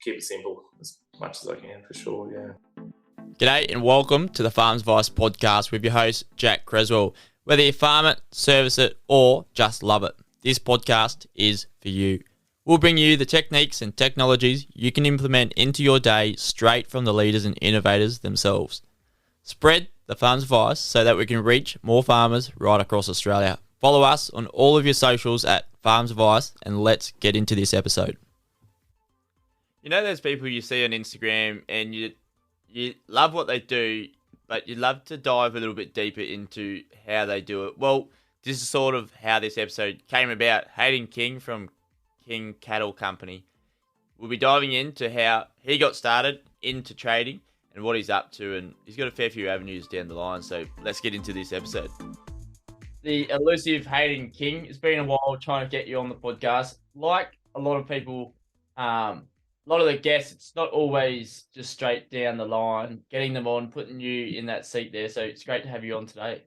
keep it simple as much as I can for sure. Yeah. G'day and welcome to the Farms Advice podcast with your host, Jack Creswell. Whether you farm it, service it, or just love it, this podcast is for you. We'll bring you the techniques and technologies you can implement into your day straight from the leaders and innovators themselves. Spread the Farms Advice so that we can reach more farmers right across Australia. Follow us on all of your socials at Farms Advice and let's get into this episode. You know, there's people you see on Instagram and you love what they do, but you'd love to dive a little bit deeper into how they do it. Well, this is sort of how this episode came about. Hayden King from King Cattle Company. We'll be diving into how he got started into trading and what he's up to, and he's got a fair few avenues down the line, so let's get into this episode. The elusive Hayden King, it's been a while trying to get you on the podcast. Like a lot of people, a lot of the guests, it's not always just straight down the line, getting them on, putting you in that seat there, so it's great to have you on today.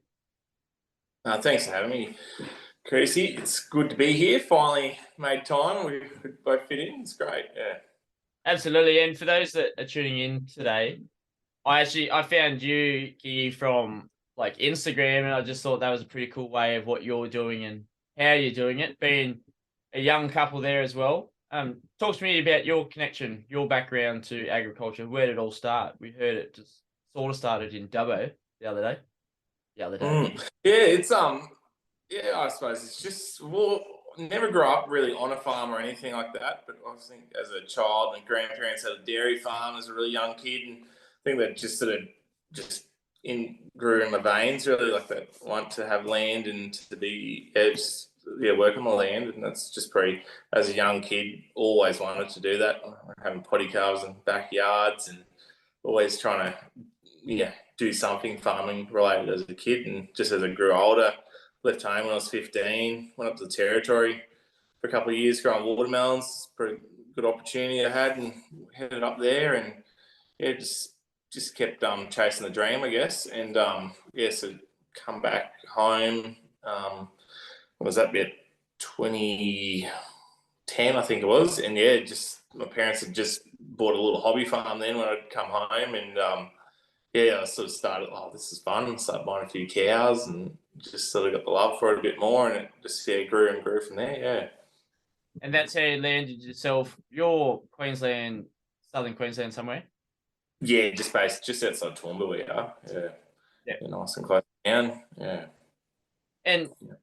Thanks for having me, Chrissy. It's good to be here. Finally made time. We both fit in. It's great. Yeah. Absolutely. And for those that are tuning in today, I found you, Gigi, from like Instagram, and I just thought that was a pretty cool way of what you're doing and how you're doing it, being a young couple there as well. Talk to me about your connection, your background to agriculture. Where did it all start? We heard it just sort of started in Dubbo the other day. Yeah, it's yeah, I suppose it's just never grew up really on a farm or anything like that. But I think as a child, my grandparents had a dairy farm as a really young kid, and I think that just sort of grew in my veins really, like that want to have land and to be work on the land, and that's just pretty. As a young kid, always wanted to do that. Having potty calves in backyards and always trying to do something farming related as a kid. And just as I grew older, left home when I was 15, went up to the Territory for a couple of years growing watermelons. Pretty good opportunity I had and headed up there, and just kept chasing the dream, I guess. And so come back home. What was that bit? 2010, I think it was. And just my parents had just bought a little hobby farm then when I'd come home, and I sort of started, this is fun. Started buying a few cows and just sort of got the love for it a bit more, and it just grew and grew from there. Yeah. And that's how you landed yourself. You're Queensland, southern Queensland somewhere. Yeah, just outside Toowoomba we are. Yeah, nice and close down. Yeah. And I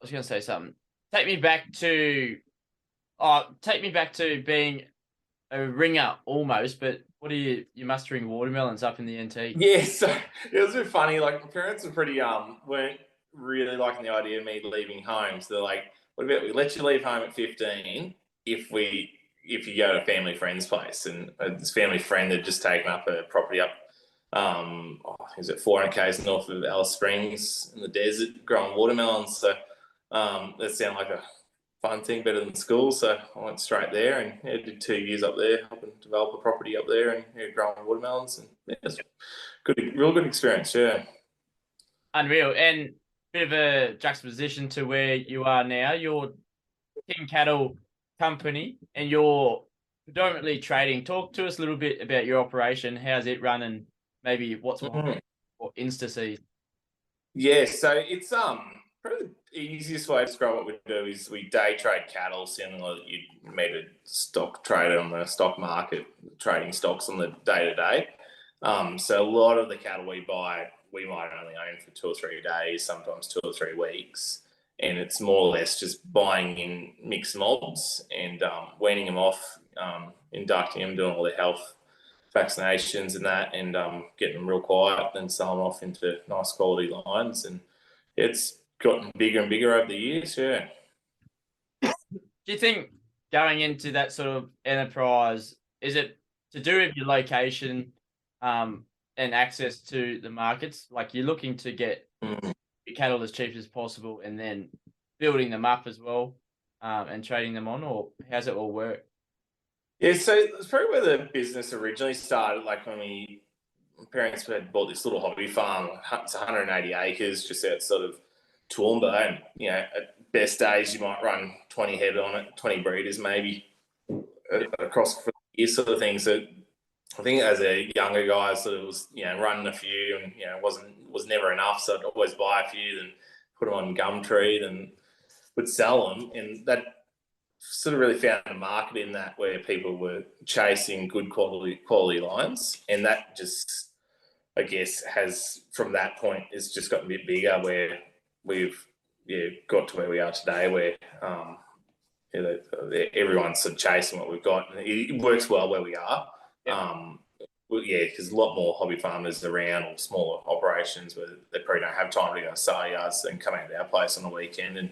was going to say something. Take me back to being a ringer almost, but what are you mustering watermelons up in the NT? Yeah, so it was a bit funny. Like, my parents were pretty weren't really liking the idea of me leaving home. So they're like, what about we let you leave home at 15 if you go to a family friend's place? And this family friend had just taken up a property up is it 400 k's north of Alice Springs in the desert growing watermelons. So that sounded like a fun thing, better than school. So I went straight there and did 2 years up there, helping develop a property up there and growing watermelons. And it's real good experience. Yeah. Unreal. And bit of a juxtaposition to where you are now. You're King Cattle Company and you're predominantly trading. Talk to us a little bit about your operation. How's it run and maybe what's behind or Insta-seed? Yeah, so it's probably the easiest way to describe what we do is we day trade cattle, similar that you'd meet a stock trader on the stock market, trading stocks on the day-to-day. So a lot of the cattle we buy, we might only own for 2 or 3 days, sometimes 2 or 3 weeks. And it's more or less just buying in mixed mobs and weaning them off, inducting them, doing all their health vaccinations and that, and getting them real quiet, then selling them off into nice quality lines. And it's gotten bigger and bigger over the years. Yeah. Do you think going into that sort of enterprise, is it to do with your location and access to the markets? Like you're looking to get your cattle as cheap as possible and then building them up as well and trading them on, or how's it all work? Yeah, so it's probably where the business originally started. Like when my parents had bought this little hobby farm. It's 180 acres just outside of Toowoomba, and at best days you might run 20 head on it, 20 breeders maybe across the year sort of thing. So I think as a younger guy, I sort of was running a few, and was never enough. So I'd always buy a few, then put them on Gumtree, and would sell them, and that sort of really found a market in that where people were chasing good quality lines, and that just, I guess, has from that point it's just gotten a bit bigger where we've got to where we are today, where everyone's sort of chasing what we've got, and it works well where we are. Because a lot more hobby farmers around, or smaller operations where they probably don't have time to go to sale yards and come out to our place on the weekend and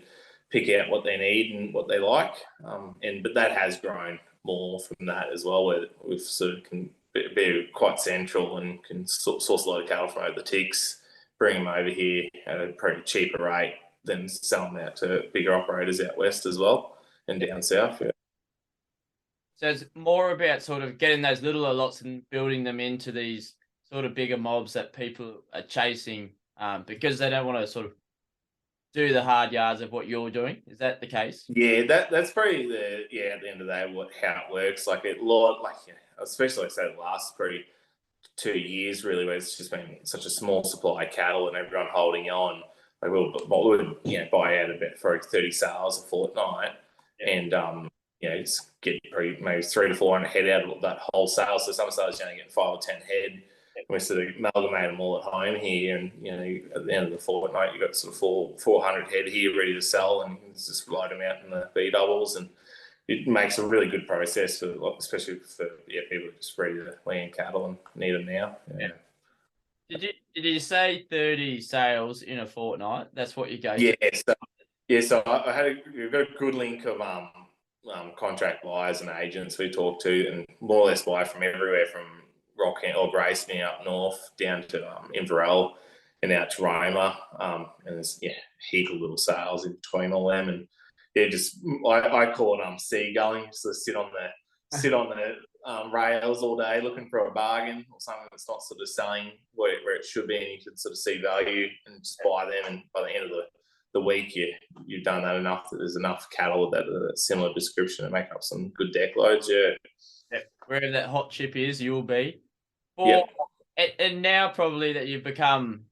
pick out what they need and what they like. But that has grown more from that as well, where we've sort of can be quite central and can source a lot of cattle from over the ticks, bring them over here at a pretty cheaper rate than sell them out to bigger operators out west as well and down south. Yeah. So it's more about sort of getting those littler lots and building them into these sort of bigger mobs that people are chasing, because they don't want to sort of do the hard yards of what you're doing. Is that the case? Yeah, that's probably at the end of the day how it works. Especially like say the last probably 2 years really, where it's just been such a small supply of cattle and everyone holding on. Like we would buy out about for 30 sales a fortnight, and just get maybe 300 to 400 head out of that whole sale. So some sales you only get 5 or 10 head. We sort of amalgamate them all at home here, and at the end of the fortnight you've got sort of 400 head here ready to sell, and you can just load them out in the B doubles, and it makes a really good process for, especially for people just ready to land cattle and need them now. Did you say 30 sales in a fortnight? That's what you go to? Yeah. So we've got a good link of contract buyers and agents we talk to, and more or less buy from everywhere, from Rockham or Grayson up north down to Inverell and out to Roma, and there's a heap of little sales in between all them, and I call it seagulling. So sit on the rails all day looking for a bargain or something that's not sort of selling where it should be, and you can sort of see value and just buy them, and by the end of the week you've done that enough that there's enough cattle that are a similar description to make up some good deck loads. Wherever that hot chip is, you'll be. And now probably that you've become,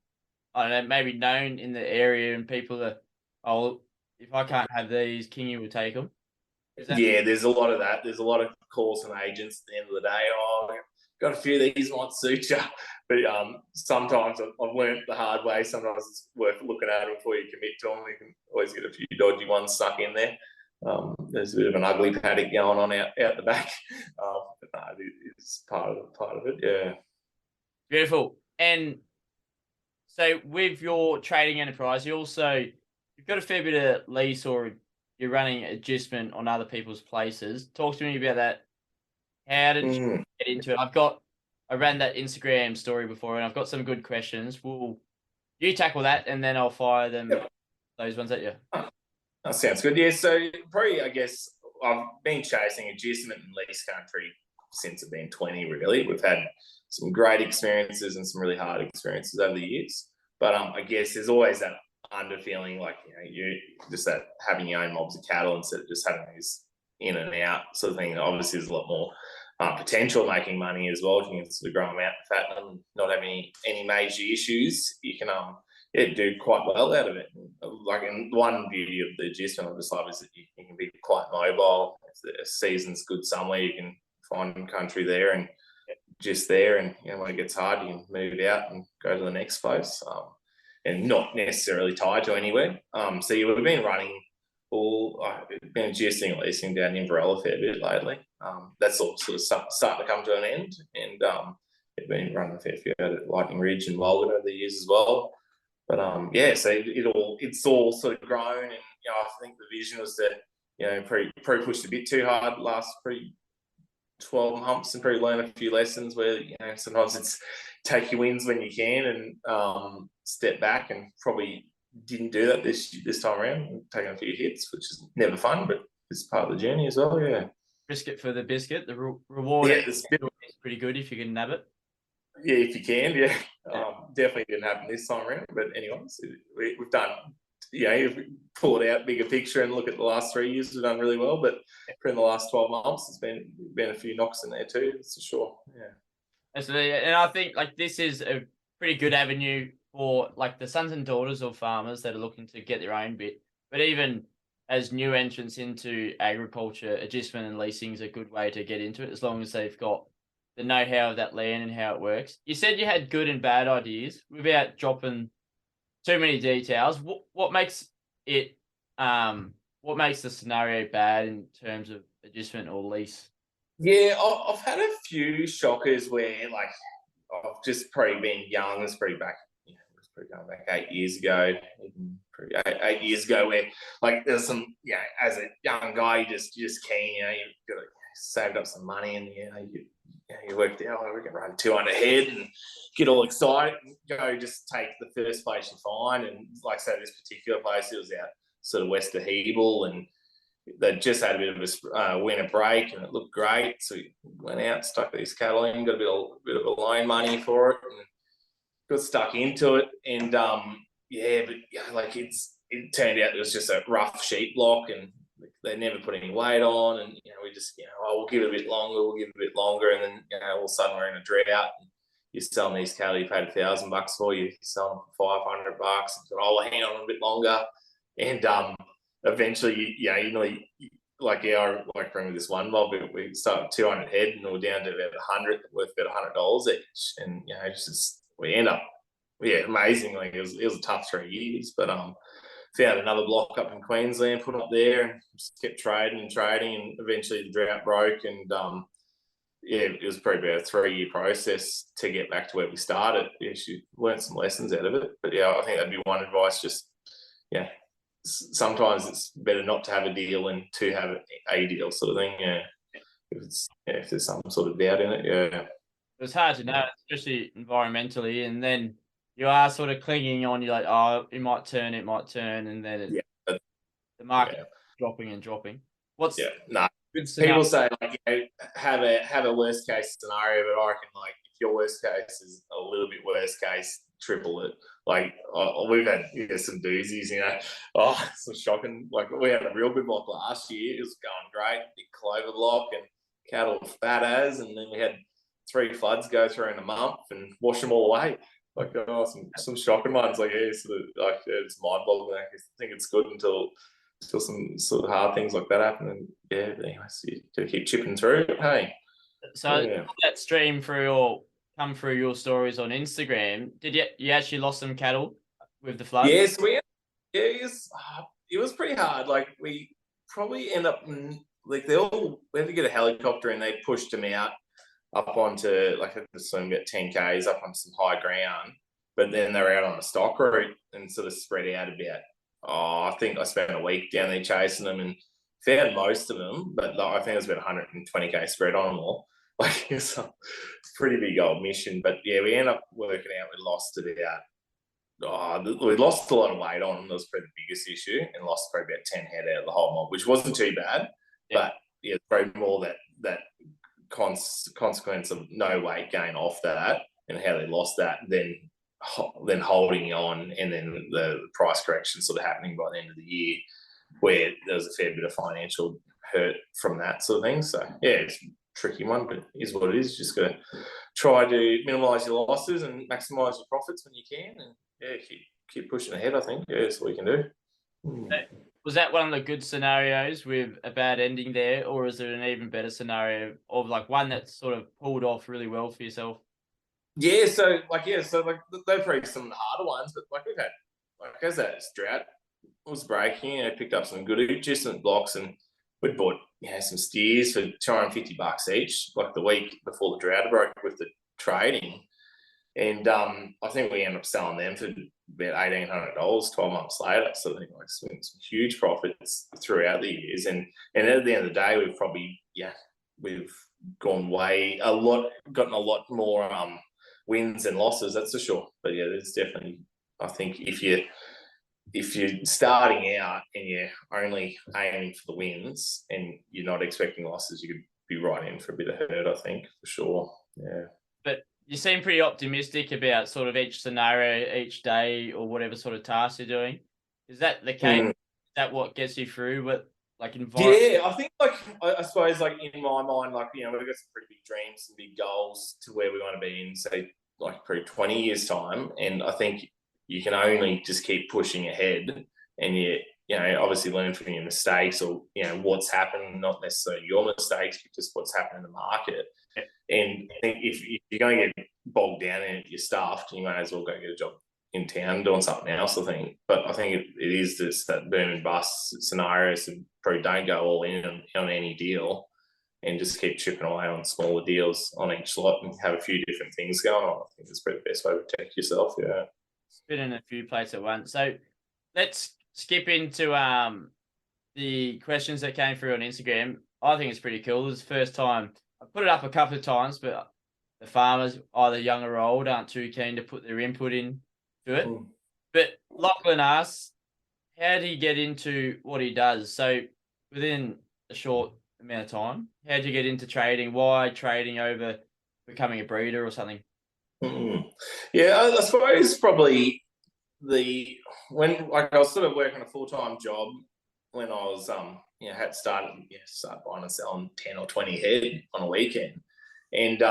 I don't know, maybe known in the area, and people are, if I can't have these, Kingy will take them. There's a lot of that. There's a lot of calls from agents at the end of the day. Got a few of these might suit you, but sometimes I've learnt the hard way. Sometimes it's worth looking at them before you commit to them. You can always get a few dodgy ones stuck in there. There's a bit of an ugly paddock going on out the back, but no, it's part of it. Yeah. Beautiful. And so with your trading enterprise, you've got a fair bit of lease, or you're running adjustment on other people's places. Talk to me about that. How did you get into it? I ran that Instagram story before, and I've got some good questions. Will you tackle that, and then I'll fire them, those ones at you? That sounds good. Yeah, so probably, I guess, I've been chasing adjustment in lease country since I've been 20, really. We've had some great experiences and some really hard experiences over the years. But I guess there's always that under feeling, like, you just that having your own mobs of cattle instead of just having these in and out sort of thing. Obviously, there's a lot more potential making money as well. If you can sort of grow them out and fatten them, not having any major issues, you can do quite well out of it. And one beauty of the adjustment I just love is that you can be quite mobile. If the season's good somewhere, you can find country there and just there, and when it gets hard, you can move out and go to the next place, and not necessarily tied to anywhere. So you would have been running I've been adjusting and leasing down in Inverell a fair bit lately. That's all sort of starting to come to an end, and I've been running a fair few out at Lightning Ridge and Walgett over the years as well. But so it's all sort of grown, and I think the vision was that probably pushed a bit too hard last 12 months, and probably learn a few lessons where sometimes it's take your wins when you can, and step back, and probably didn't do that this time around, taking a few hits, which is never fun, but it's part of the journey as well. Biscuit for the biscuit. The reward is pretty good if you can nab it. If you can. Definitely didn't happen this time around, but anyways, we've done if we pull it out, bigger picture, and look at the last 3 years, we've done really well. But in the last 12 months, there's been a few knocks in there too. That's for sure. Yeah. Absolutely. And I think like this is a pretty good avenue for like the sons and daughters of farmers that are looking to get their own bit. But even as new entrants into agriculture, agistment and leasing is a good way to get into it, as long as they've got the know-how of that land and how it works. You said you had good and bad ideas without dropping too many details. What makes it what makes the scenario bad in terms of agistment or lease? Yeah, I've had a few shockers where, like, I've just probably been young. It's probably back, it was probably going back 8 years ago, even probably 8 years ago, where like there's some, as a young guy, you just keen, you got to saved up some money, and you worked out, oh, we can run 200 head and get all excited and go just take the first place you find. And like I say, this particular place, it was out sort of west of Hebel, and they just had a bit of a winter break, and it looked great. So we went out, stuck these cattle in, got a bit of a loan money for it, and got stuck into it. And like it turned out it was just a rough sheep block, and they never put any weight on. And we just we'll give it a bit longer, and then all of a sudden we're in a drought. And you're selling these cattle you paid $1,000 for, you sell them for $500. We'll hang on a bit longer, and eventually, I remember this one mob, we started 200 head, and we're down to about 100, worth about $100 each. And, we end up, amazingly, it was a tough 3 years, but found another block up in Queensland, put up there, and just kept trading, and eventually the drought broke. And, it was probably about a 3-year process to get back to where we started. She learned some lessons out of it. But, I think that'd be one advice, just, sometimes it's better not to have a deal than to have a deal, sort of thing. If there's some sort of doubt in it. It's hard to know, especially environmentally, and then you are sort of clinging on. You're like, oh, it might turn, and then the market dropping and dropping. What's good scenario? People say have a worst case scenario, but I reckon if your worst case is a little bit worst case, triple it. We've had some doozies, some shocking. We had a real good block last year. It was going great, big clover block, and cattle fat as, and then we had 3 floods go through in a month and wash them all away. Some shocking ones. It's mind boggling. I think it's good until some sort of hard things like that happen. And anyways, you gotta keep chipping through. Hey, so that stream through or come through your stories on Instagram, did you actually lost some cattle with the flood? Yes, it was pretty hard. We probably end up we had to get a helicopter, and they pushed them out up onto I assume about 10 k's up on some high ground, but then they're out on the stock route and sort of spread out a bit. I think I spent a week down there chasing them and found most of them, but I think it was about 120k spread on them all. It's a pretty big old mission. But we ended up working out we lost we lost a lot of weight on them. That was probably the biggest issue, and lost probably about 10 head out of the whole mob, which wasn't too bad. But probably more that consequence of no weight gain off that, and how they lost that, then holding on, and then the price correction sort of happening by the end of the year, where there was a fair bit of financial hurt from that sort of thing. So it's a tricky one, but it is what it is. Just got to try to minimise your losses and maximise your profits when you can, and keep pushing ahead. I think that's what you can do. Was that one of the good scenarios with a bad ending there, or is there an even better scenario of one that sort of pulled off really well for yourself? They're probably some of the harder ones, but we've had, as that drought was breaking, picked up some good adjustment blocks, and we'd bought some steers for $250 each, the week before the drought broke with the trading, and I think we ended up selling them for about $1,800 12 months later. So I think some huge profits throughout the years, and at the end of the day, we've probably we've gone gotten a lot more wins and losses, that's for sure. But there's definitely, I think if you're starting out and you're only aiming for the wins and you're not expecting losses, you could be right in for a bit of hurt, I think, for sure. But you seem pretty optimistic about sort of each scenario, each day, or whatever sort of task you're doing. Is that the case? Is that what gets you through with like environment? Yeah, I think I suppose in my mind, we've got some pretty big dreams and big goals to where we want to be in, say, probably 20 years time. And I think you can only just keep pushing ahead, and obviously learn from your mistakes, or what's happened, not necessarily your mistakes, but just what's happened in the market. And I think if you're going to get bogged down in your stuff, you may as well go get a job in town doing something else, I think. But I think it is just that boom and bust scenario, so probably don't go all in on any deal, and just keep chipping away on smaller deals on each lot and have a few different things going on. I think that's probably the best way to protect yourself. Yeah. Spin in a few places at once. So let's skip into the questions that came through on Instagram. I think it's pretty cool. This is the first time I put it up a couple of times, but the farmers, either young or old, aren't too keen to put their input in to it. But Lachlan asks, how do you get into what he does? So within a short amount of time, how do you get into trading? Why trading over becoming a breeder or something? Yeah, I suppose probably when I was sort of working a full-time job when I was had started buying and selling 10 or 20 head on a weekend, and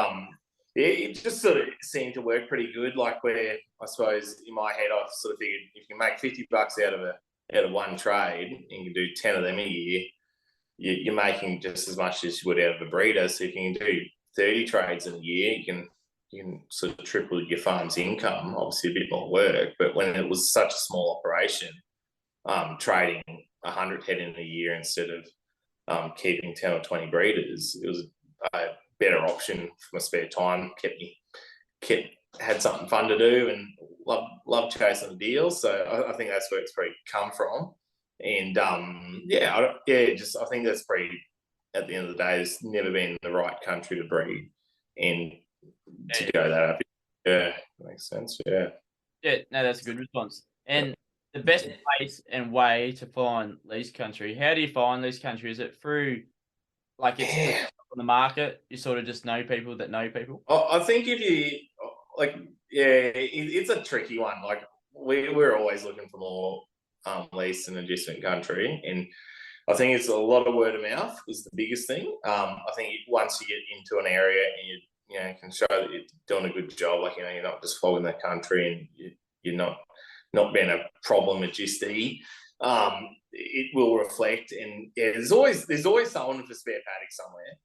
it just sort of seemed to work pretty good. Like, where I suppose in my head I sort of figured if you can make $50 out of one trade and you can do 10 of them a year, you're making just as much as you would out of a breeder. So if you can do 30 trades in a year, you can sort of triple your farm's income. Obviously a bit more work, but when it was such a small operation, trading 100 head in a year instead of keeping 10 or 20 breeders, it was a better option for my spare time. Had something fun to do, and love chasing the deals. So I think that's where it's probably come from. And I think that's pretty, at the end of the day, it's never been the right country to breed, and to go that up. Yeah, makes sense. Yeah. Yeah, no, that's a good response. And the best place and way to find lease country, how do you find lease country? Is it through, like, it's on the market, you sort of just know people that know people? I think if you, it's a tricky one. Like, we're always looking for more lease and adjustment country, and I think it's a lot of word of mouth is the biggest thing. I think once you get into an area and you can show that you're doing a good job, like, you're not just following that country, and you're not being a problem at GST, it will reflect. And there's always someone for spare paddock somewhere.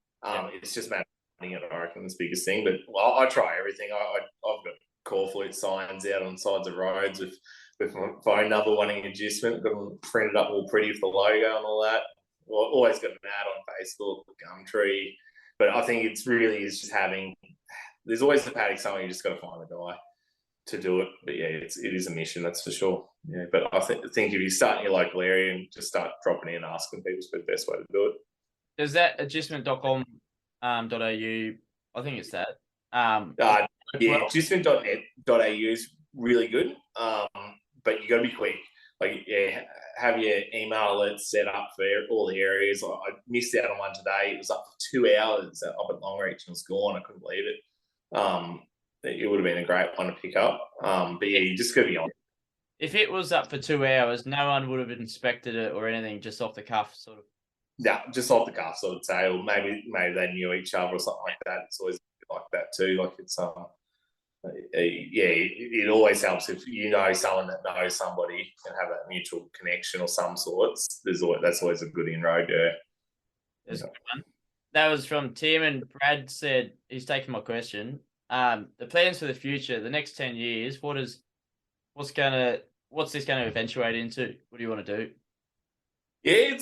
It's just matter of finding it, I reckon, is the biggest thing. But I try everything. I've got call flute signs out on sides of roads with my phone number wanting adjustment, got them printed up all pretty with the logo and all that. Always got an ad on Facebook, Gumtree. But I think it's really is just there's always a paddock somewhere. You just got to find the guy to do it. But yeah, it is a mission, that's for sure. Yeah, but I think if you start in your local area and just start dropping in and asking people, is the best way to do it. Is that adjustment.com.au? I think it's that. Adjustment.net.au is really good. But you got to be quick. Like, have your email alerts set up for all the areas. I missed out on one today. It was up for 2 hours up at Longreach and was gone. I couldn't believe it. It would have been a great one to pick up. But yeah, you just got to be on. If it was up for 2 hours, no one would have inspected it or anything, just off the cuff, sort of. Yeah, just off the cuff, I would say. Or maybe they knew each other or something like that. It's always like that too. Like, it's it always helps if you know someone that knows somebody and have that mutual connection or some sorts. That's always a good inroad. Yeah. That was from Tim, and Brad said he's taking my question. The plans for the future, the next 10 years. What's this going to eventuate into? What do you want to do? Yeah,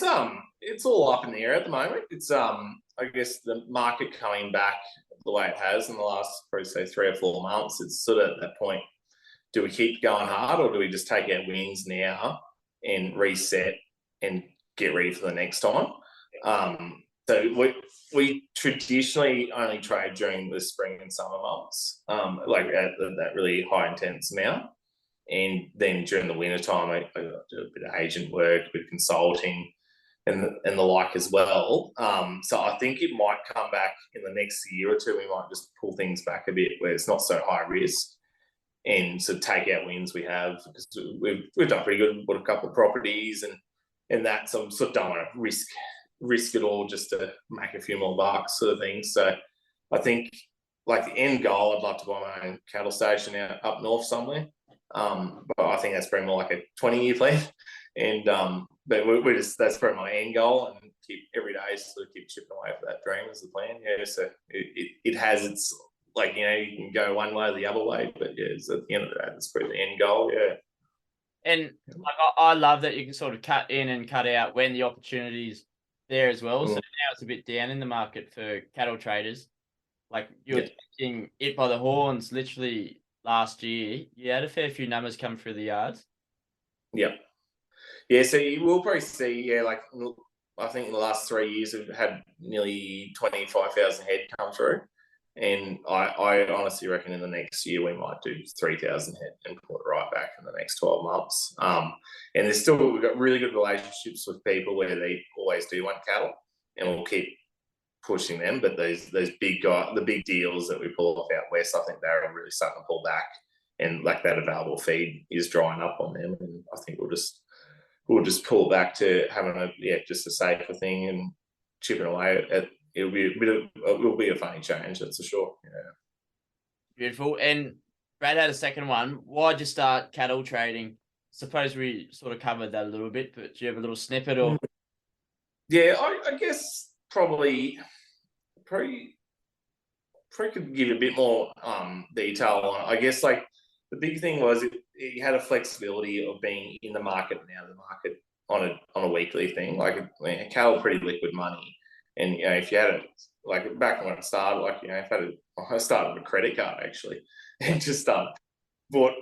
it's all up in the air at the moment. It's I guess the market coming back the way it has in the last, probably say, 3 or 4 months. It's sort of at that point, do we keep going hard, or do we just take our wins now and reset and get ready for the next time? So we traditionally only trade during the spring and summer months, like at that really high intense amount. And then during the winter time, I do a bit of agent work, a bit of consulting, and the like as well. So I think it might come back in the next year or two. We might just pull things back a bit where it's not so high risk, and sort of take out wins we have, because we've done pretty good, bought a couple of properties and that, so I sort of don't want to risk it all just to make a few more bucks, sort of thing. So I think, like, the end goal, I'd love to buy my own cattle station out up north somewhere. But I think that's probably more like a 20-year plan. And but we're just, that's probably my end goal, and keep every day sort of keep chipping away for that dream is the plan. Yeah, so it has its, like, you know, you can go one way or the other way, but yeah, it's at the end of the day, that's probably the end goal. Yeah. And like, I love that you can sort of cut in and cut out when the opportunity's there as well. So now it's a bit down in the market for cattle traders. Like, you were taking it by the horns literally last year. You had a fair few numbers come through the yards. Yeah. Yeah, so you will probably see, yeah, like, I think in the last 3 years we've had nearly 25,000 head come through. And I honestly reckon in the next year we might do 3,000 head and put it right back in the next 12 months. And there's still, we've got really good relationships with people where they always do want cattle, and we'll keep pushing them. But those big guys, the big deals that we pull off out west, I think they're really starting to pull back, and like that available feed is drying up on them. And I think we'll just pull back to having just a safer thing and chipping away at. It will be a funny change, that's for sure. Yeah. Beautiful. And Brad had a second one. Why'd you start cattle trading? Suppose we sort of covered that a little bit, but do you have a little snippet or? Yeah, I guess probably could give a bit more detail on it. I guess, like, the big thing was it had a flexibility of being in the market and out of the market on a weekly thing. Like, cattle, pretty liquid money. And, you know, if you had it, like, back when it started, like, you know, I started with a credit card, actually, and just went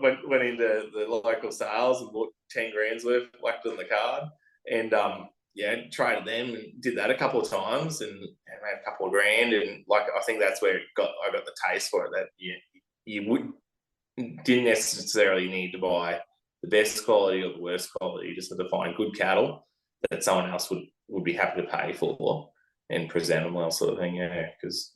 into the local sales and bought 10 grand's worth, whacked on the card, and traded them and did that a couple of times and made a couple of grand. And, like, I think that's where I got the taste for it, that you didn't necessarily need to buy the best quality or the worst quality. You just had to find good cattle that someone else would be happy to pay for and present them well, sort of thing. Yeah, because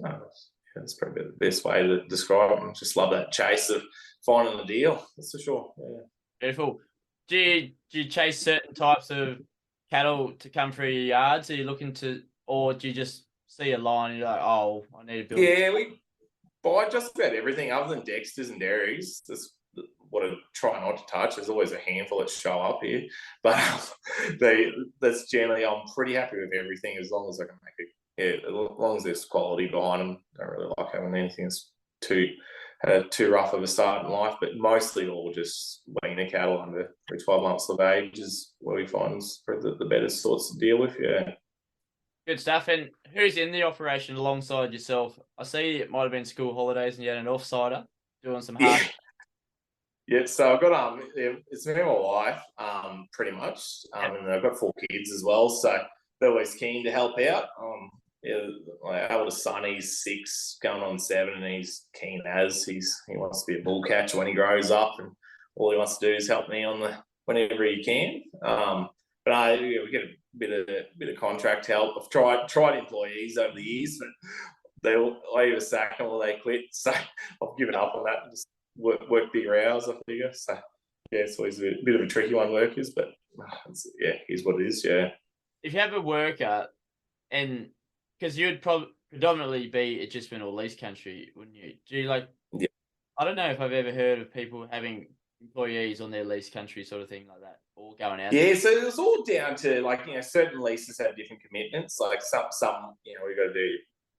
that's probably the best way to describe it. I just love that chase of finding the deal, that's for sure. Yeah. Beautiful. Do you chase certain types of cattle to come through your yards? Are you looking to, or do you just see a line and you're like, oh, I need to build? Yeah, we buy just about everything other than Dexters and dairies. That's what I try not to touch. There's always a handful that show up here, but that's generally, I'm pretty happy with everything as long as I can make it. Yeah, as long as there's quality behind them. Don't really like having anything that's too rough of a start in life, but mostly all just weaner cattle under 12 months of age is what we find is the better sorts to deal with. Yeah. Good stuff. And who's in the operation alongside yourself? I see it might have been school holidays and you had an offsider doing some hard. Yeah, so I've got it's me and my wife, pretty much, and I've got 4 kids as well, so they're always keen to help out. My eldest son, he's 6, going on 7, and he's keen as he wants to be a bull catcher when he grows up, and all he wants to do is help me whenever he can. But we get a bit of contract help. I've tried employees over the years, but I either sack them or they quit, so I've given up on that and just work bigger hours, I figure. So yeah, it's always a bit of a tricky one, workers, but here's what it is. Yeah. If you have a worker, and because you'd probably predominantly be adjustment or lease country, wouldn't you? Do you like? Yeah. I don't know if I've ever heard of people having employees on their lease country sort of thing like that, or going out. Yeah, so it's all down to, like, you know, certain leases have different commitments. Like some you know, we've got to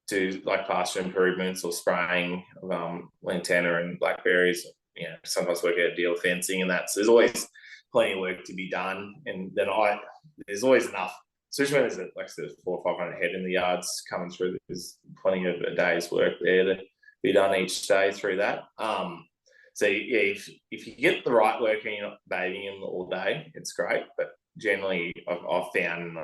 do like pasture improvements or spraying of lantana and blackberries. You know, sometimes work out deal fencing and that. So there's always plenty of work to be done, and then there's always enough. Especially when there's like 400 or 500 head in the yards coming through, there's plenty of a day's work there to be done each day through that. So yeah, if you get the right worker and you're not bathing him all day, it's great. But generally, I've found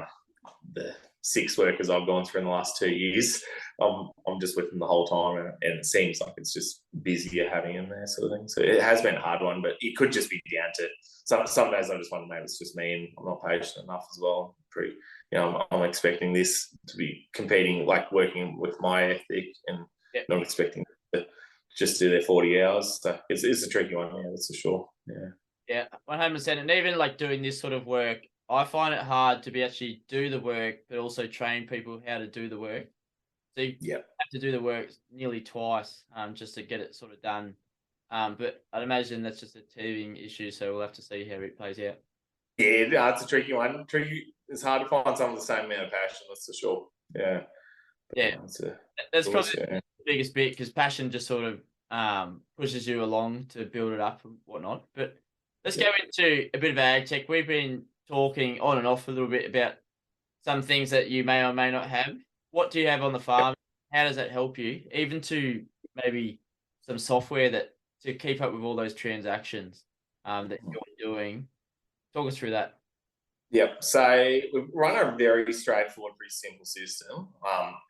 the 6 workers I've gone through in the last 2 years, I'm just with them the whole time, and it seems like it's just busier having them there, sort of thing. So it has been a hard one, but it could just be down to some days I just wonder maybe it's just me and I'm not patient enough as well. I'm expecting this to be competing, like working with my ethic, and not expecting to just do their 40 hours. So it's a tricky one, yeah, that's for sure. Yeah. Yeah, 100%. And even like doing this sort of work, I find it hard to be actually do the work, but also train people how to do the work. So you Yep. have to do the work nearly twice, just to get it sort of done. But I'd imagine that's just a teething issue, so we'll have to see how it plays out. Yeah, no, it's a tricky one. It's hard to find someone with the same amount of passion, that's for sure. Yeah. Yeah, It's that's probably yeah. the biggest bit because passion just sort of pushes you along to build it up and whatnot. But let's go into a bit of ag tech. We've been talking on and off a little bit about some things that you may or may not have. What do you have on the farm? How does that help you? Even to maybe some software that to keep up with all those transactions that you're doing. Talk us through that. Yep. So we run a very straightforward, pretty simple system.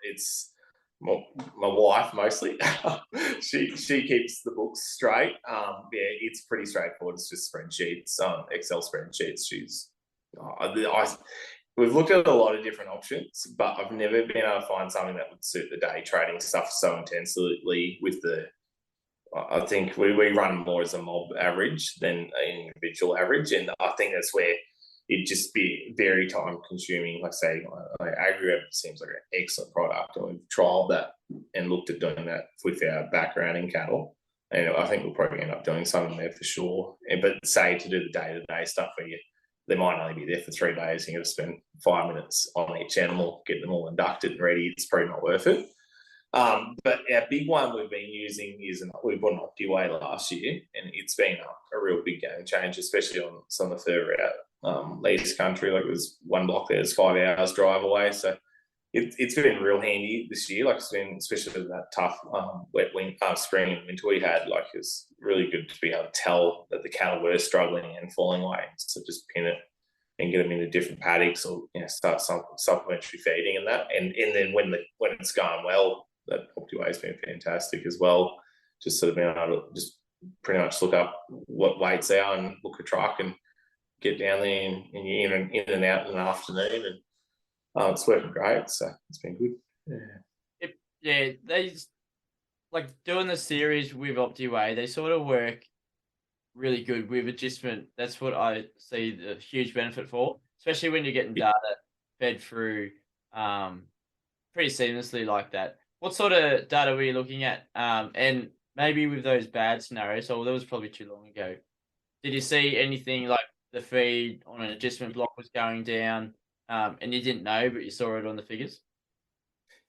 It's my wife mostly. she keeps the books straight. Yeah, it's pretty straightforward. It's just spreadsheets, Excel spreadsheets. We've looked at a lot of different options, but I've never been able to find something that would suit the day trading stuff so intensely with the. I think we run more as a mob average than an individual average, and I think that's where it'd just be very time consuming. Like say, Agribusiness seems like an excellent product, and we've trialed that and looked at doing that with our background in cattle. And I think we'll probably end up doing something there for sure. But say to do the day-to-day stuff where they might only be there for 3 days, and you got to spend 5 minutes on each animal, get them all inducted and ready, it's probably not worth it. But our big one we've been using is we bought an OptiWay last year, and it's been a real big game change, especially on some of the further out lease country. Like there's one block there, it's 5 hours drive away, so it's been real handy this year. Like it's been, especially with that tough wet spring and winter we had. Like it's really good to be able to tell that the cattle were struggling and falling away, so just pin it and get them into different paddocks, or start some supplementary feeding and that. And then when it's going well, that OptiWay has been fantastic as well. Just sort of being able to just pretty much look up what weights are and book a truck and get down there, and you're in and out in the afternoon, and it's working great. So it's been good. Yeah, they like doing the series with OptiWay. They sort of work really good with adjustment. That's what I see the huge benefit for, especially when you're getting data fed through pretty seamlessly like that. What sort of data were you looking at? And maybe with those bad scenarios, so that was probably too long ago. Did you see anything like the feed on an adjustment block was going down, and you didn't know, but you saw it on the figures?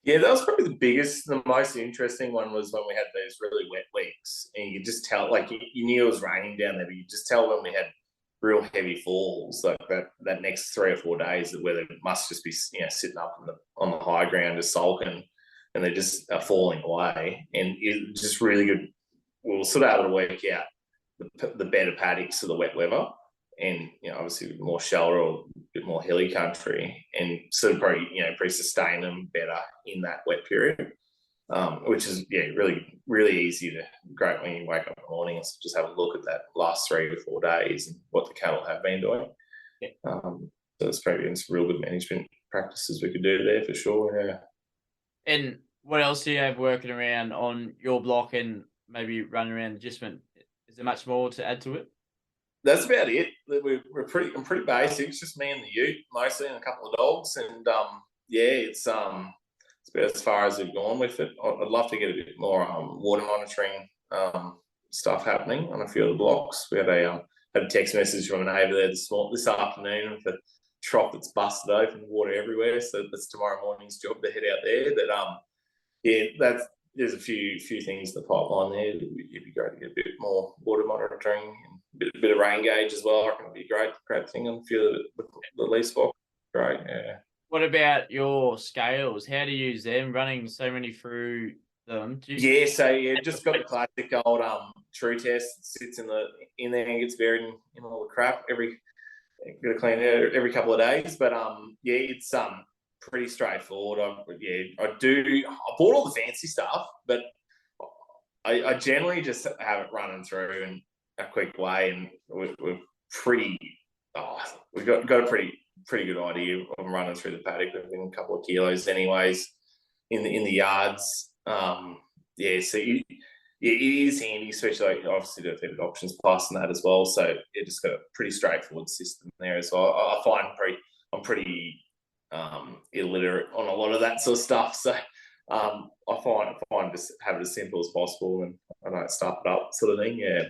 Yeah, that was probably the most interesting one was when we had those really wet weeks, and you could just tell, like you knew it was raining down there, but you just tell when we had real heavy falls, like that next 3 or 4 days, the weather must just be sitting up on the high ground just sulking, and they just are falling away, and it's just really good. We were sort of able to work out the better paddocks for the wet weather, and obviously more shallower or a bit more hilly country, and sort of probably sustain them better in that wet period, which is really really easy to great when you wake up in the morning and just have a look at that last 3 to 4 days and what the cattle have been doing. Yeah. So it's probably some real good management practices we could do there for sure. Yeah. And what else do you have working around on your block and maybe running around adjustment? Is there much more to add to it? That's about it. I'm pretty basic. It's just me and the ute mostly, and a couple of dogs, and it's about as far as we've gone with it. I'd love to get a bit more water monitoring stuff happening on a few of the blocks. We had a text message from a neighbour there this afternoon with a trough that's busted open, water everywhere. So that's tomorrow morning's job to head out there. But there's a few things in the pipeline there. It'd be great to get a bit more water monitoring and a bit of rain gauge as well. I reckon it'd be a great thing on a few of the lease box. Great, yeah. What about your scales? How do you use them? Running so many through them? Just got the classic old true test. Sits in there and gets buried in all the crap got to clean it every couple of days. But it's pretty straightforward. I bought all the fancy stuff, but I generally just have it running through in a quick way, and we're pretty. We've got a pretty good idea of running through the paddock within a couple of kilos, anyways, in the yards. So yeah, it is handy, especially like obviously the options plus and that as well. So it just got a pretty straightforward system there as well. I find I'm pretty illiterate on a lot of that sort of stuff. So I find just have it as simple as possible, and I don't stuff it up, sort of thing. Yeah,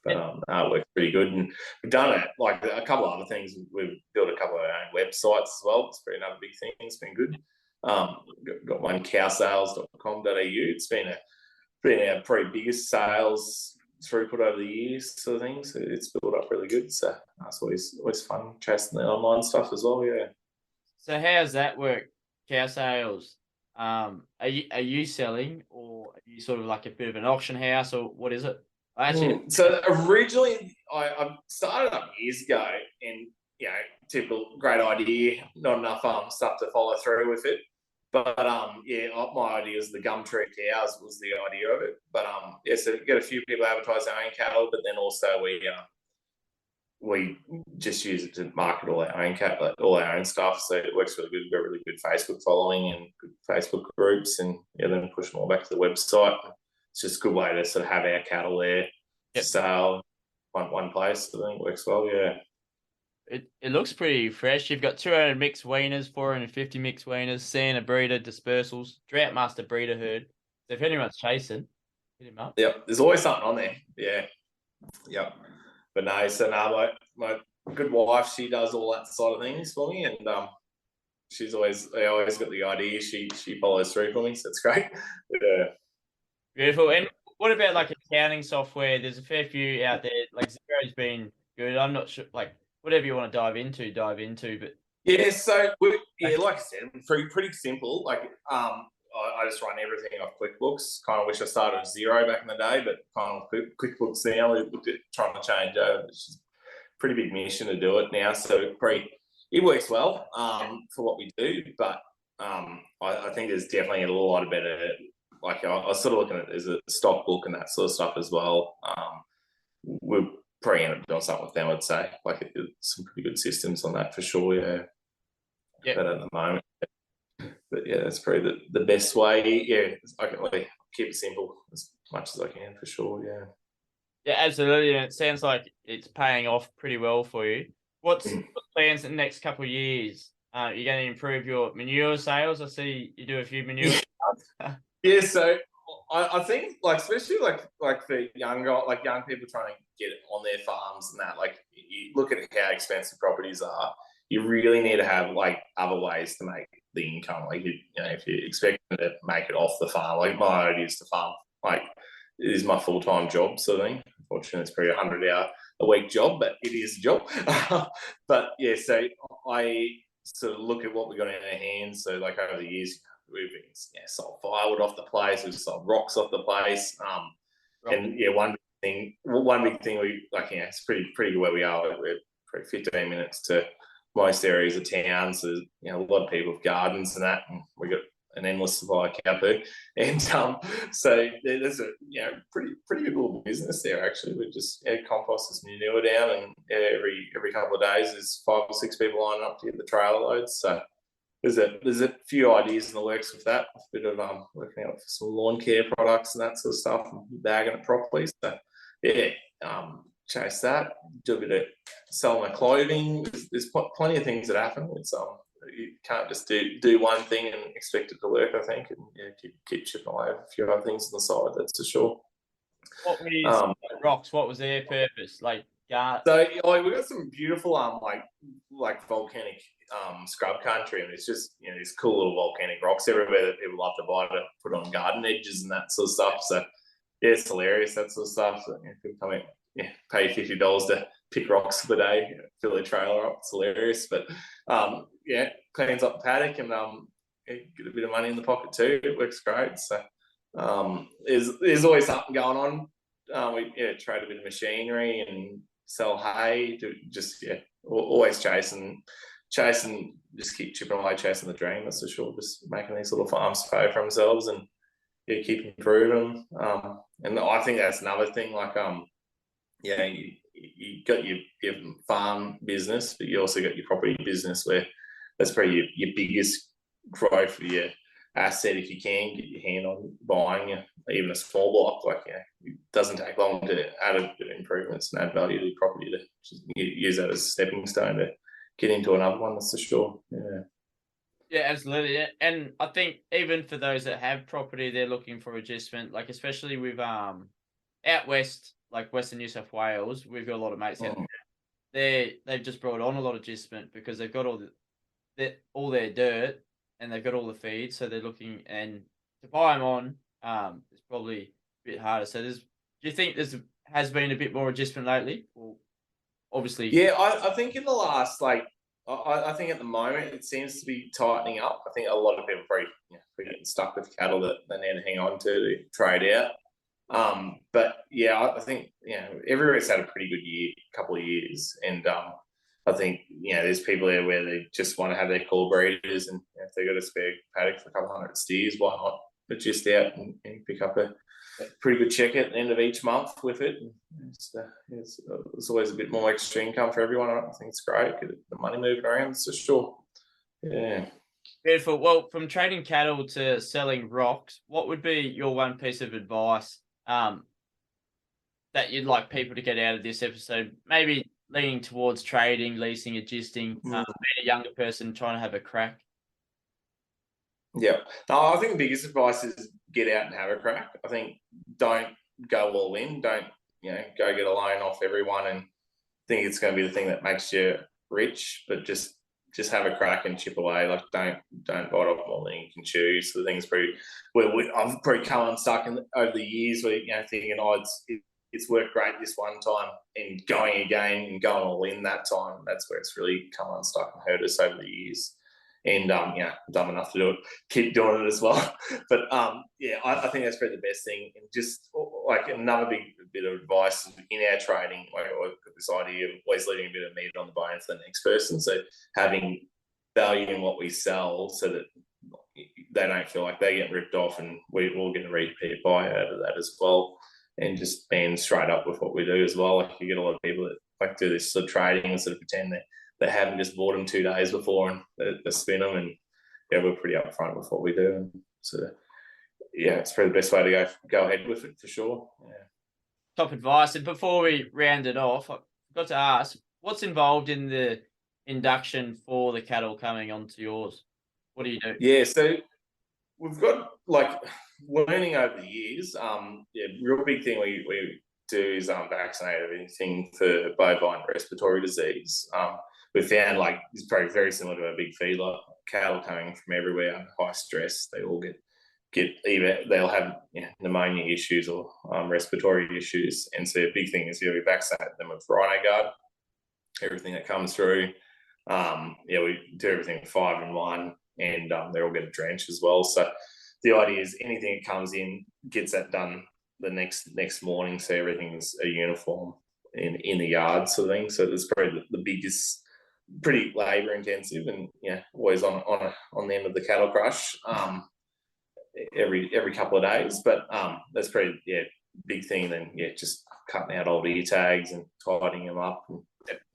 but it works pretty good, and we've done it like a couple of other things. We've built a couple of our own websites as well. It's been another big thing. It's been good. Got one cowsales.com.au. It's been our probably biggest sales throughput over the years, sort of thing. So it's built up really good. So it's always fun chasing the online stuff as well. Yeah. So how's that work? Cow sales. Are you selling, or are you sort of like a bit of an auction house, or what is it? So originally, I started up years ago, and typical great idea, not enough stuff to follow through with it. But my idea was the Gumtree cows was the idea of it. But so get a few people advertise their own cattle, but then also we just use it to market all our own cattle, all our own stuff. So it works really good. We've got a really good Facebook following and good Facebook groups, and then push them all back to the website. It's just a good way to sort of have our cattle there for sale, one place. I think it works well. Yeah. It looks pretty fresh. You've got 200 mixed weaners, 450 mixed weaners, Santa breeder, dispersals, Drought Master breeder herd. So if anyone's chasing, hit him up. Yep, there's always something on there. Yeah. Yep. But no, so my good wife, she does all that side of things for me, and I always got the idea. She follows through for me, so it's great. Yeah. Beautiful. And what about like accounting software? There's a fair few out there. Like Xero's been good. I'm not sure, like whatever you want to dive into. But yeah, so like I said, pretty simple. Like I just run everything off QuickBooks. Kind of wish I started with Xero back in the day, but kind of QuickBooks now. We looked at trying to change over. It's just a pretty big mission to do it now. So it works well for what we do, but I think there's definitely a lot of better. Like I was sort of looking at it as a stock book and that sort of stuff as well. We're probably end up doing something with them, I'd say. Like some pretty good systems on that for sure. Yeah. But at the moment. But yeah, that's probably the best way. Yeah, I can keep it simple as much as I can for sure. Yeah. Yeah, absolutely. And it sounds like it's paying off pretty well for you. What's plans in the next couple of years? You're going to improve your manure sales. I see you do a few manure. Yeah, so I think especially for young people trying to get on their farms and that, you look at how expensive properties are. You really need to have other ways to make the income. If you're expecting to make it off the farm, my idea is to farm. It is my full-time job sort of thing. Unfortunately, it's probably a 100-hour-a-week job, but it is a job. But yeah, so I sort of look at what we got in our hands. So over the years, we've sold firewood off the place, we've sold rocks off the place. And yeah, one big thing we it's pretty good where we are. We're probably 15 minutes to most areas of town. So a lot of people have gardens and that, and we got an endless supply of cow poo. And so there's a pretty good little business there actually. We just compost this manure down, and every couple of days there's 5 or 6 people lining up to get the trailer loads. So there's a few ideas in the works with that. A bit of working out for some lawn care products and that sort of stuff, and bagging it properly. So yeah, chase that. Do a bit of selling my clothing. There's plenty of things that happen. It's you can't just do one thing and expect it to work. I think, and keep chipping away at a few other things on the side. That's for sure. What was rocks? What was their purpose? So we got some beautiful volcanic scrub country, and it's just these cool little volcanic rocks everywhere that people love to buy to put on garden edges and that sort of stuff. So yeah, it's hilarious, that sort of stuff. So people come in, pay $50 to pick rocks for the day, fill their trailer up. It's hilarious, but cleans up the paddock, and get a bit of money in the pocket too. It works great. So there's always something going on. We trade a bit of machinery and sell hay. Always chasing, just keep chipping away, chasing the dream. That's for sure. Just making these little farms pay for themselves, and keep improving. And I think that's another thing. You got your farm business, but you also got your property business, where that's probably your biggest growth for your asset. If you can get your hand on buying even a small block, like, it doesn't take long to add a bit of improvements and add value to your property to just use that as a stepping stone to get into another one. That's for sure. Yeah. Yeah, absolutely. And I think even for those that have property, they're looking for adjustment, like especially with out west, like Western New South Wales, we've got a lot of mates out there. They've just brought on a lot of adjustment because they've got all their dirt and they've got all the feed, so they're looking, and to buy them on, it's probably a bit harder. So do you think has been a bit more adjustment lately? Well, obviously, Yeah, I think in the last, like, I think at the moment it seems to be tightening up. I think a lot of people are probably getting stuck with cattle that they need to hang on to trade out. But yeah, I think everywhere's had a pretty good couple of years, and I think there's people there where they just want to have their core breeders, and if they've got a spare paddock for a couple hundred steers, why not? But just out and pick up a pretty good check at the end of each month with it. It's always a bit more extra income for everyone. I think it's great. Get the money moving around, for sure. Yeah. beautiful. Well, from trading cattle to selling rocks, what would be your one piece of advice that you'd like people to get out of this episode? Maybe leaning towards trading, leasing, adjusting, being a younger person trying to have a crack. Yeah. No, I think the biggest advice is get out and have a crack. I think don't go all in. Don't, go get a loan off everyone and think it's going to be the thing that makes you rich, but just have a crack and chip away. Like, don't bite off more than you can chew. So the thing's I've pretty come unstuck over the years where, thinking, it's worked great this one time, and going again and going all in that time, that's where it's really come unstuck and hurt us over the years. And dumb enough to do it, keep doing it as well. But I think that's probably the best thing. And just like another big bit of advice in our trading, like this idea of always leaving a bit of meat on the bone for the next person. So having value in what we sell, so that they don't feel like they get ripped off, and we'll get a repeat buy out of that as well. And just being straight up with what we do as well. Like, you get a lot of people that like do this sort of trading and sort of pretend that they haven't just bought them 2 days before and they spin them, and we're pretty upfront with what we do, and so it's probably the best way to go ahead with it, for sure. Top advice. And before we round it off, I forgot to ask, what's involved in the induction for the cattle coming onto yours? What do you do? Yeah, so we've got, like, learning over the years. Real big thing we do is vaccinate everything for bovine respiratory disease. We found, like, it's probably very similar to a big feedlot. Cattle coming from everywhere, high stress, they all get either they'll have pneumonia issues or respiratory issues. And so a big thing is we vaccinate them with Rhino Guard, everything that comes through. We do everything 5-in-1, and they all get a drench as well. So the idea is anything that comes in gets that done the next morning, so everything's a uniform in the yard, sort of thing. So there's probably the biggest, pretty labour intensive, and always on the end of the cattle crush every couple of days. But that's probably big thing. Then just cutting out old ear tags and tidying them up, and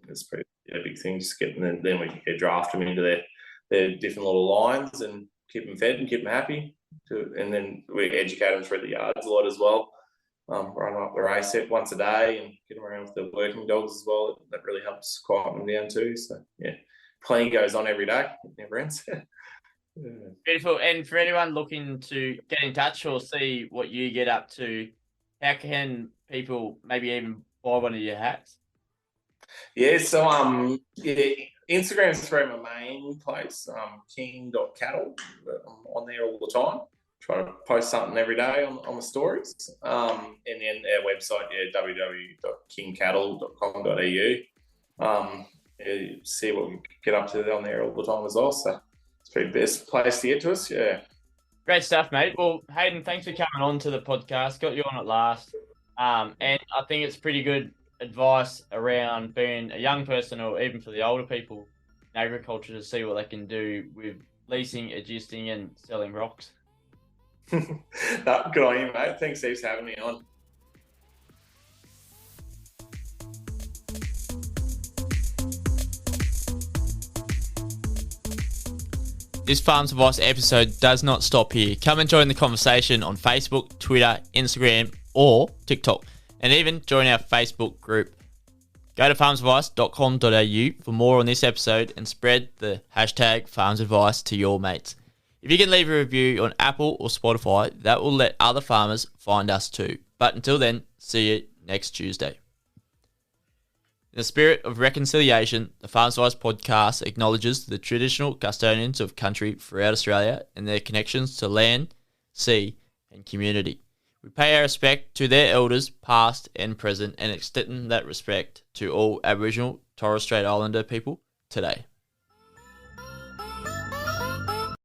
that's pretty a big thing. Just getting then we draft them into their different little lines and keep them fed and keep them happy. And then we educate them through the yards a lot as well. Run up the race set once a day and get them around with the working dogs as well. That really helps quiet them down too. So plenty goes on every day. It never ends. Beautiful. And for anyone looking to get in touch or see what you get up to, how can people maybe even buy one of your hats? Yeah, so Instagram's probably my main place, king.cattle. I'm on there all the time. Try to post something every day on the stories. And then our website, www.kingcattle.com.au. See what we get up to on there all the time as well. So it's probably the best place to get to us. Yeah. Great stuff, mate. Well, Hayden, thanks for coming on to the podcast. Got you on at last. And I think it's pretty good advice around being a young person, or even for the older people in agriculture, to see what they can do with leasing, adjusting, and selling rocks. Good on you, mate. Thanks, Steve, for having me on. this Farms Advice episode does not stop here. Come and join the conversation on Facebook, Twitter, Instagram, or TikTok, and even join our Facebook group. Go to farmsadvice.com.au for more on this episode and spread the hashtag FarmsAdvice to your mates. If you can leave a review on Apple or Spotify, that will let other farmers find us too. But until then, see you next Tuesday. In the spirit of reconciliation, the Farms Advice podcast acknowledges the traditional custodians of country throughout Australia and their connections to land, sea, and community. We pay our respect to their elders, past and present, and extend that respect to all Aboriginal Torres Strait Islander people today.